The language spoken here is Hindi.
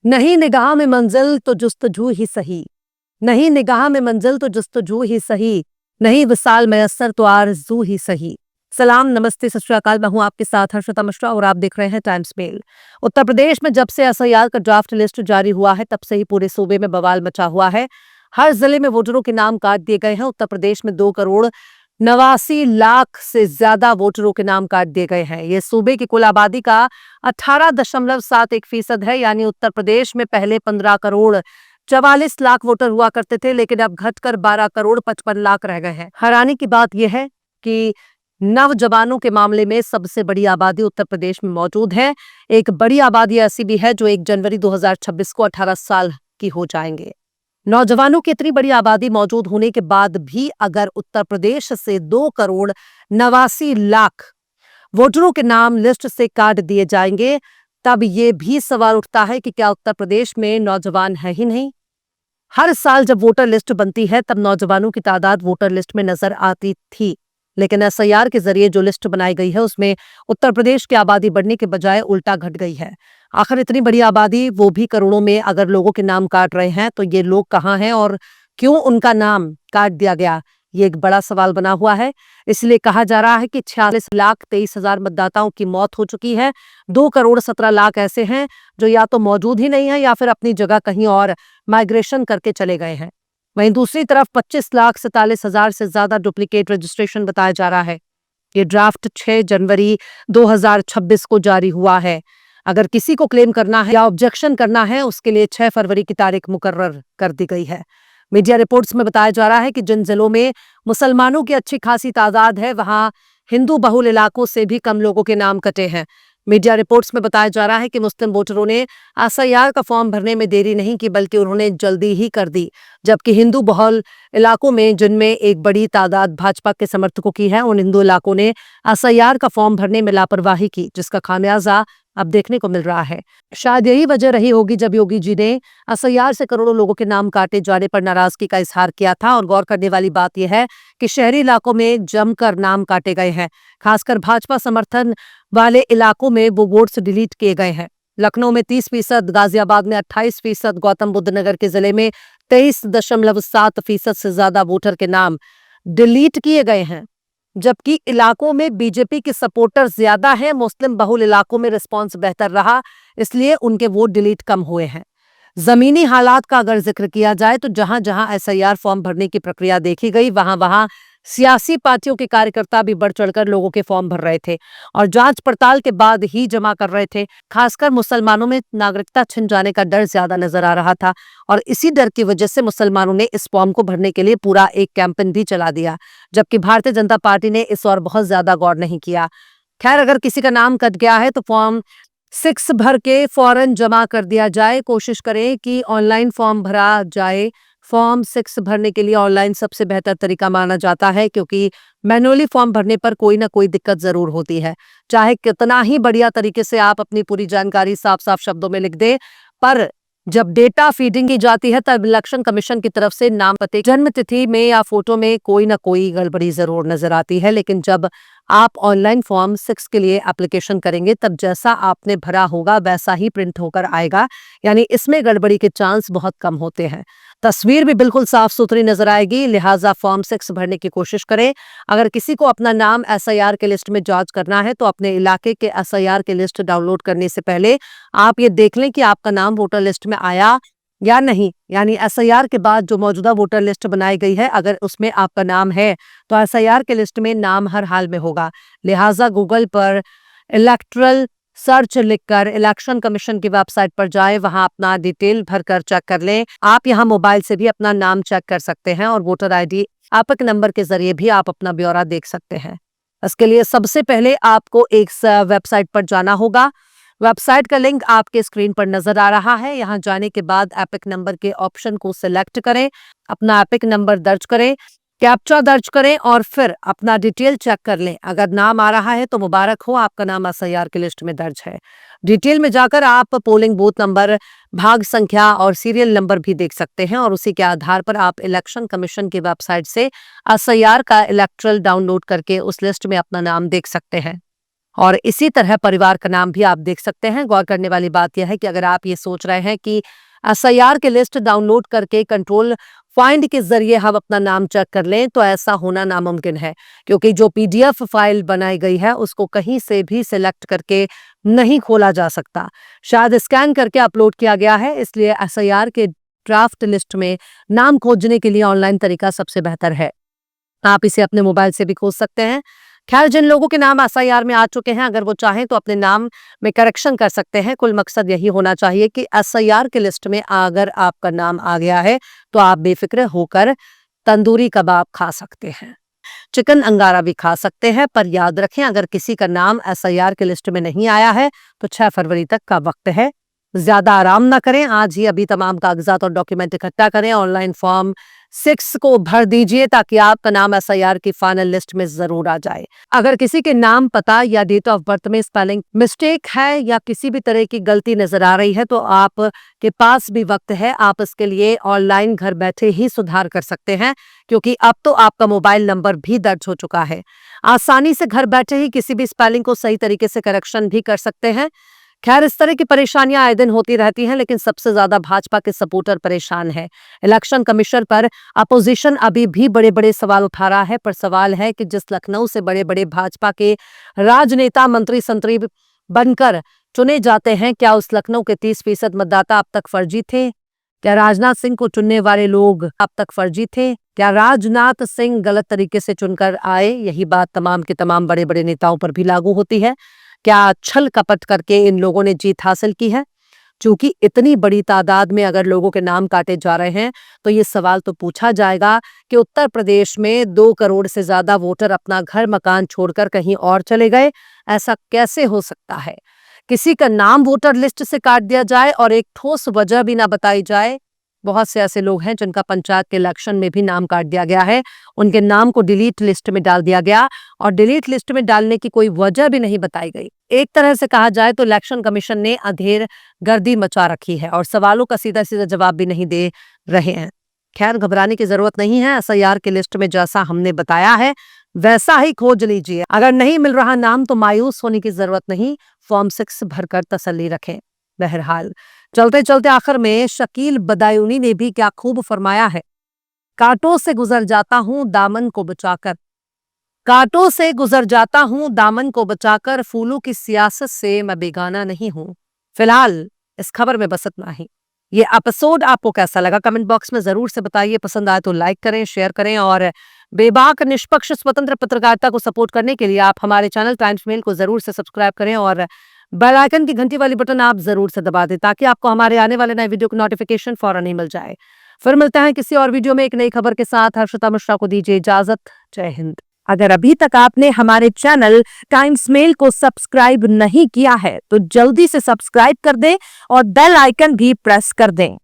नहीं निगाह में मंजिल तो जुस्तजू ही सही। नहीं निगाह में मंजिल तो जुस्तजू ही सही। नहीं विसाल मयस्सर तो आरज़ू ही सही। सलाम, नमस्ते, सत श्री अकाल। मैं हूं आपके साथ हर्षिता मिश्रा और आप देख रहे हैं टाइम्स मेल। उत्तर प्रदेश में जब से एसआईआर का ड्राफ्ट लिस्ट जारी हुआ है तब से ही पूरे सूबे में बवाल मचा हुआ है। हर जिले में वोटरों के नाम काट दिए गए हैं। उत्तर प्रदेश में 2 करोड़ 89 लाख से ज्यादा वोटरों के नाम काट दिए गए हैं। ये सूबे की कुल आबादी का 18.71% है। यानी उत्तर प्रदेश में पहले 15 करोड़ 44 लाख वोटर हुआ करते थे, लेकिन अब घटकर 12 करोड़ 55 लाख रह गए हैं। हैरानी की बात यह है कि नौजवानों के मामले में सबसे बड़ी आबादी उत्तर प्रदेश में मौजूद है। एक बड़ी आबादी ऐसी भी है जो 1 जनवरी 2026 को 18 साल की हो जाएंगे। नौजवानों की इतनी बड़ी आबादी मौजूद होने के बाद भी अगर उत्तर प्रदेश से 2 करोड़ 89 लाख वोटरों के नाम लिस्ट से काट दिए जाएंगे, तब ये भी सवाल उठता है कि क्या उत्तर प्रदेश में नौजवान है ही नहीं। हर साल जब वोटर लिस्ट बनती है तब नौजवानों की तादाद वोटर लिस्ट में नजर आती थी, लेकिन एसआईआर के जरिए जो लिस्ट बनाई गई है उसमें उत्तर प्रदेश की आबादी बढ़ने के बजाय उल्टा घट गई है। आखिर इतनी बड़ी आबादी, वो भी करोड़ों में, अगर लोगों के नाम काट रहे हैं तो ये लोग कहाँ हैं और क्यों उनका नाम काट दिया गया, ये एक बड़ा सवाल बना हुआ है। इसलिए कहा जा रहा है कि 46,23,000 मतदाताओं की मौत हो चुकी है। 2 करोड़ 17 लाख ऐसे हैं जो या तो मौजूद ही नहीं है या फिर अपनी जगह कहीं और माइग्रेशन करके चले गए हैं। वहीं दूसरी तरफ 25,47,000 से ज्यादा डुप्लीकेट रजिस्ट्रेशन बताया जा रहा है। ये ड्राफ्ट 6 जनवरी 2026 को जारी हुआ है। अगर किसी को क्लेम करना है या ऑब्जेक्शन करना है, उसके लिए 6 फरवरी की तारीख मुकर्रर कर दी गई है। मीडिया रिपोर्ट्स में बताया जा रहा है कि जिन जिलों में मुसलमानों की अच्छी खासी तादाद है, वहां हिंदू बहुल इलाकों से भी कम लोगों के नाम कटे हैं। मीडिया रिपोर्ट्स में बताया जा रहा है कि मुस्लिम वोटरों ने एसआईआर का फॉर्म भरने में देरी नहीं की, बल्कि उन्होंने जल्दी ही कर दी, जबकि हिंदू बहुल इलाकों में, जिनमें एक बड़ी तादाद भाजपा के समर्थकों की है, उन हिंदू इलाकों ने एसआईआर का फॉर्म भरने में लापरवाही की, जिसका खामियाजा अब देखने को मिल रहा है। शायद यही वजह रही होगी जब योगी जी ने एसआईआर से करोड़ों लोगों के नाम काटे जाने पर नाराजगी का इजहार किया था। और गौर करने वाली बात यह है कि शहरी इलाकों में जमकर नाम काटे गए हैं। खासकर भाजपा समर्थन वाले इलाकों में वो वोट्स डिलीट किए गए हैं। लखनऊ में 30%, गाजियाबाद में 28%, गौतम बुद्ध नगर के जिले में 23.7% से ज्यादा वोटर के नाम डिलीट किए गए हैं। जबकि इलाकों में बीजेपी के सपोर्टर ज्यादा हैं, मुस्लिम बहुल इलाकों में रिस्पांस बेहतर रहा, इसलिए उनके वोट डिलीट कम हुए हैं। जमीनी हालात का अगर जिक्र किया जाए तो जहां जहां एसआईआर फॉर्म भरने की प्रक्रिया देखी गई, वहां वहां सियासी पार्टियों के कार्यकर्ता भी बढ़ चढ़कर लोगों के फॉर्म भर रहे थे और जांच पड़ताल के बाद ही जमा कर रहे थे। खासकर मुसलमानों में नागरिकता छिन जाने का डर ज्यादा नजर आ रहा था और इसी डर की वजह से मुसलमानों ने इस फॉर्म को भरने के लिए पूरा एक कैंपेन भी चला दिया, जबकि भारतीय जनता पार्टी ने इस और बहुत ज्यादा गौर नहीं किया। खैर, अगर किसी का नाम कट गया है तो फॉर्म 6 भर के फौरन जमा कर दिया जाए। कोशिश करें कि ऑनलाइन फॉर्म भरा जाए। फॉर्म 6 भरने के लिए ऑनलाइन सबसे बेहतर तरीका माना जाता है, क्योंकि मैनुअली फॉर्म भरने पर कोई ना कोई दिक्कत जरूर होती है। चाहे कितना ही बढ़िया तरीके से आप अपनी पूरी जानकारी साफ साफ शब्दों में लिख दें, पर जब डेटा फीडिंग की जाती है तब इलेक्शन कमीशन की तरफ से नाम, पते, जन्म तिथि में या फोटो में कोई ना कोई गड़बड़ी जरूर नजर आती है। लेकिन जब आप ऑनलाइन फॉर्म 6 के लिए एप्लीकेशन करेंगे तब जैसा आपने भरा होगा वैसा ही प्रिंट होकर आएगा, यानी इसमें गड़बड़ी के चांस बहुत कम होते हैं। तस्वीर भी बिल्कुल साफ सुथरी नजर आएगी, लिहाजा फॉर्म 6 भरने की कोशिश करें। अगर किसी को अपना नाम एसआईआर के लिस्ट में जांच करना है तो अपने इलाके के एसआईआर के लिस्ट डाउनलोड करने से पहले आप ये देख लें कि आपका नाम वोटर लिस्ट में आया या नहीं। यानी एसआईआर के बाद जो मौजूदा वोटर लिस्ट बनाई गई है, अगर उसमें आपका नाम है तो एसआईआर के लिस्ट में नाम हर हाल में होगा। लिहाजा गूगल पर इलेक्टरल सर्च लिखकर इलेक्शन कमीशन की वेबसाइट पर जाएं, वहां अपना डिटेल भरकर चेक कर लें। आप यहां मोबाइल से भी अपना नाम चेक कर सकते हैं और वोटर आईडी एपिक नंबर के जरिए भी आप अपना ब्यौरा देख सकते हैं। इसके लिए सबसे पहले आपको एक वेबसाइट पर जाना होगा। वेबसाइट का लिंक आपके स्क्रीन पर नजर आ रहा है। यहां जाने के बाद एपिक नंबर के ऑप्शन को सिलेक्ट करें, अपना एपिक नंबर दर्ज करें, कैप्चा दर्ज करें और फिर अपना डिटेल चेक कर लें। अगर नाम आ रहा है तो मुबारक हो, आपका नाम एसआईआर की लिस्ट में दर्ज है। डिटेल में जाकर आप पोलिंग बूथ नंबर, भाग संख्या और सीरियल नंबर भी देख सकते हैं और उसी के आधार पर आप इलेक्शन कमीशन की वेबसाइट से एसआईआर का इलेक्टरल डाउनलोड करके उस लिस्ट में अपना नाम देख सकते हैं। और इसी तरह परिवार का नाम भी आप देख सकते हैं। गौर करने वाली बात यह है कि अगर आप ये सोच रहे हैं कि एसआईआर की लिस्ट डाउनलोड करके कंट्रोल फाइंड के जरिए हम अपना नाम चेक कर लें, तो ऐसा होना नामुमकिन है, क्योंकि जो पीडीएफ फाइल बनाई गई है उसको कहीं से भी सिलेक्ट करके नहीं खोला जा सकता। शायद स्कैन करके अपलोड किया गया है, इसलिए एसआईआर के ड्राफ्ट लिस्ट में नाम खोजने के लिए ऑनलाइन तरीका सबसे बेहतर है। आप इसे अपने मोबाइल से भी खोज सकते हैं। खैर, जिन लोगों के नाम एसआईआर में आ चुके हैं, अगर वो चाहें तो अपने नाम में करेक्शन कर सकते हैं। कुल मकसद यही होना चाहिए कि एसआईआर की लिस्ट में अगर आपका नाम आ गया है तो आप बेफिक्र होकर तंदूरी कबाब खा सकते हैं, चिकन अंगारा भी खा सकते हैं। पर याद रखें, अगर किसी का नाम एसआईआर की लिस्ट में नहीं आया है तो 6 फरवरी तक का वक्त है। ज्यादा आराम ना करें, आज ही अभी तमाम कागजात और डॉक्यूमेंट इकट्ठा करें, ऑनलाइन फॉर्म 6 को भर दीजिए ताकि आपका नाम एसआईआर की फाइनल लिस्ट में जरूर आ जाए। अगर किसी के नाम, पता या डेट ऑफ बर्थ में स्पेलिंग मिस्टेक है या किसी भी तरह की गलती नजर आ रही है तो आप के पास भी वक्त है। आप इसके लिए ऑनलाइन घर बैठे ही सुधार कर सकते हैं, क्योंकि अब तो आपका मोबाइल नंबर भी दर्ज हो चुका है। आसानी से घर बैठे ही किसी भी स्पेलिंग को सही तरीके से करेक्शन भी कर सकते हैं। खैर, इस तरह की परेशानियां आए दिन होती रहती हैं, लेकिन सबसे ज्यादा भाजपा के सपोर्टर परेशान है। इलेक्शन कमीशन पर अपोजिशन अभी भी बड़े बड़े सवाल उठा रहा है, पर सवाल है कि जिस लखनऊ से बड़े बड़े भाजपा के राजनेता मंत्री संतरी बनकर चुने जाते हैं, क्या उस लखनऊ के 30% मतदाता अब तक फर्जी थे? क्या राजनाथ सिंह को चुनने वाले लोग अब तक फर्जी थे? क्या राजनाथ सिंह गलत तरीके से चुनकर आए? यही बात तमाम के तमाम बड़े बड़े नेताओं पर भी लागू होती है। क्या छल कपट करके इन लोगों ने जीत हासिल की है? क्योंकि इतनी बड़ी तादाद में अगर लोगों के नाम काटे जा रहे हैं तो ये सवाल तो पूछा जाएगा कि उत्तर प्रदेश में 2 करोड़ से ज्यादा वोटर अपना घर मकान छोड़कर कहीं और चले गए। ऐसा कैसे हो सकता है? किसी का नाम वोटर लिस्ट से काट दिया जाए और एक ठोस वजह भी ना बताई जाए। बहुत से ऐसे लोग हैं जिनका पंचायत के इलेक्शन में भी नाम काट दिया गया है, उनके नाम को डिलीट लिस्ट में डाल दिया गया और डिलीट लिस्ट में डालने की कोई वजह भी नहीं बताई गई। एक तरह से कहा जाए तो इलेक्शन कमीशन ने अधेर गर्दी मचा रखी है और सवालों का सीधा सीधा जवाब भी नहीं दे रहे हैं। खैर, घबराने की जरूरत नहीं है। एसआईआर की लिस्ट में जैसा हमने बताया है वैसा ही खोज लीजिए। अगर नहीं मिल रहा नाम तो मायूस होने की जरूरत नहीं, फॉर्म 6 भरकर तसल्ली रखें। बहरहाल, चलते चलते आखिर में शकील बदायूनी ने भी क्या खूब फरमाया है। कांटों से गुजर जाता हूं दामन को बचाकर, कांटों से गुजर जाता हूं दामन को बचाकर, फूलों की सियासत से मैं बेगाना नहीं हूं। फिलहाल इस खबर में बस इतना ही। ये एपिसोड आपको कैसा लगा कमेंट बॉक्स में जरूर से बताइए। पसंद आए तो लाइक करें, शेयर करें और बेबाक, निष्पक्ष, स्वतंत्र पत्रकारिता को सपोर्ट करने के लिए आप हमारे चैनल टाइम्स मेल को जरूर से सब्सक्राइब करें और बेल आइकन की घंटी वाली बटन आप जरूर से दबा दें ताकि आपको हमारे आने वाले नए वीडियो की नोटिफिकेशन फौरन ही मिल जाए। फिर मिलते हैं किसी और वीडियो में एक नई खबर के साथ। हर्षिता मिश्रा को दीजिए इजाजत। जय हिंद। अगर अभी तक आपने हमारे चैनल टाइम्स मेल को सब्सक्राइब नहीं किया है तो जल्दी से सब्सक्राइब कर दें और बेल आइकन भी प्रेस कर दें।